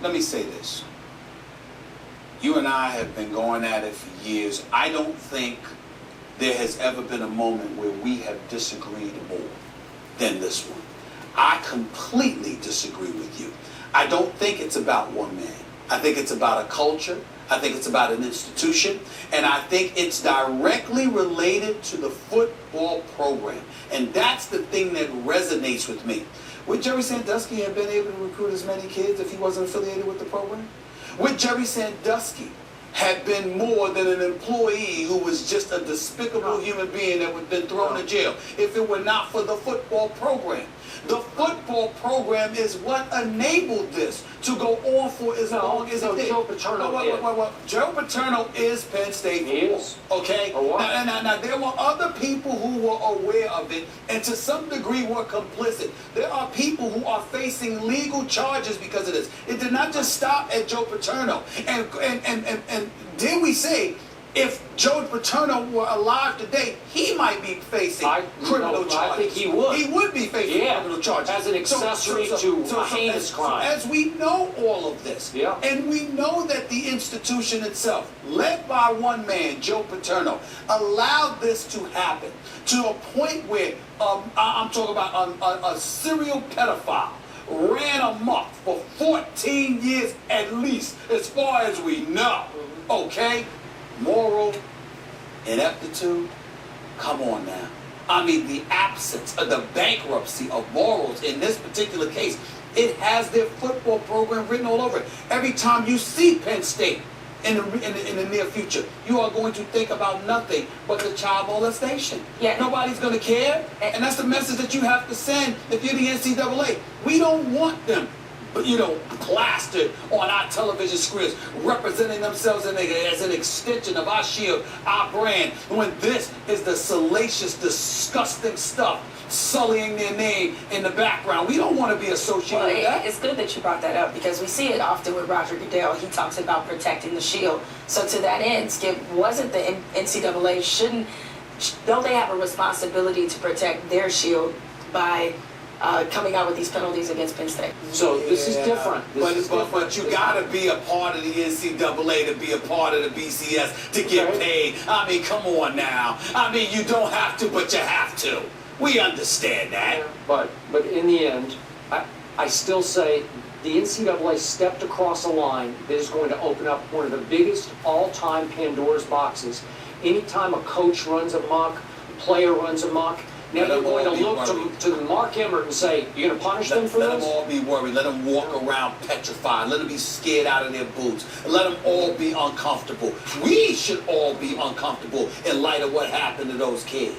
let me say this. You and I have been going at it for years. I don't think there has ever been a moment where we have disagreed more than this one. I completely disagree with you. I don't think it's about one man. I think it's about a culture. I think it's about an institution. And I think it's directly related to the football program. And that's the thing that resonates with me. Would Jerry Sandusky have been able to recruit as many kids if he wasn't affiliated with the program? Would Jerry Sandusky have been more than an employee who was just a despicable human being that would have been thrown in jail if it were not for the football program? The football program is what enabled this to go on for as long as it did. Joe Paterno Joe Paterno is Penn State football. He is. Okay? Now, there were other people who were aware of it and to some degree were complicit. There are people who are facing legal charges because of this. It did not just stop at Joe Paterno. And did we say, if Joe Paterno were alive today, he might be facing criminal charges. I think he would. He would be facing criminal charges. As an accessory to a heinous crime. As we know all of this, and we know that the institution itself, led by one man, Joe Paterno, allowed this to happen to a point where, I'm talking about a serial pedophile, ran amok for 14 years at least, as far as we know, okay? Moral ineptitude, come on now. I mean, the absence of the bankruptcy of morals in this particular case, it has their football program written all over it. Every time you see Penn State in the near future, you are going to think about nothing but the child molestation. Nobody's going to care, and that's the message that you have to send if you're the NCAA. We don't want them, plastered on our television screens, representing themselves as an extension of our shield, our brand, when this is the salacious, disgusting stuff sullying their name in the background. We don't want to be associated with that. It's good that you brought that up because we see it often with Roger Goodell. He talks about protecting the shield. So to that end, Skip, wasn't the NCAA, don't they have a responsibility to protect their shield by coming out with these penalties against Penn State? So this is different. But you got to be a part of the NCAA to be a part of the BCS to get paid. I mean, come on now. I mean, you don't have to, but you have to. We understand that. But in the end, I still say the NCAA stepped across a line that is going to open up one of the biggest all-time Pandora's boxes. Anytime a coach runs amok, a player runs amok, now they're going to look to Mark Emmert and say, you're going to punish them for this? Let them all be worried. Let them walk around petrified. Let them be scared out of their boots. Let them all be uncomfortable. We should all be uncomfortable in light of what happened to those kids.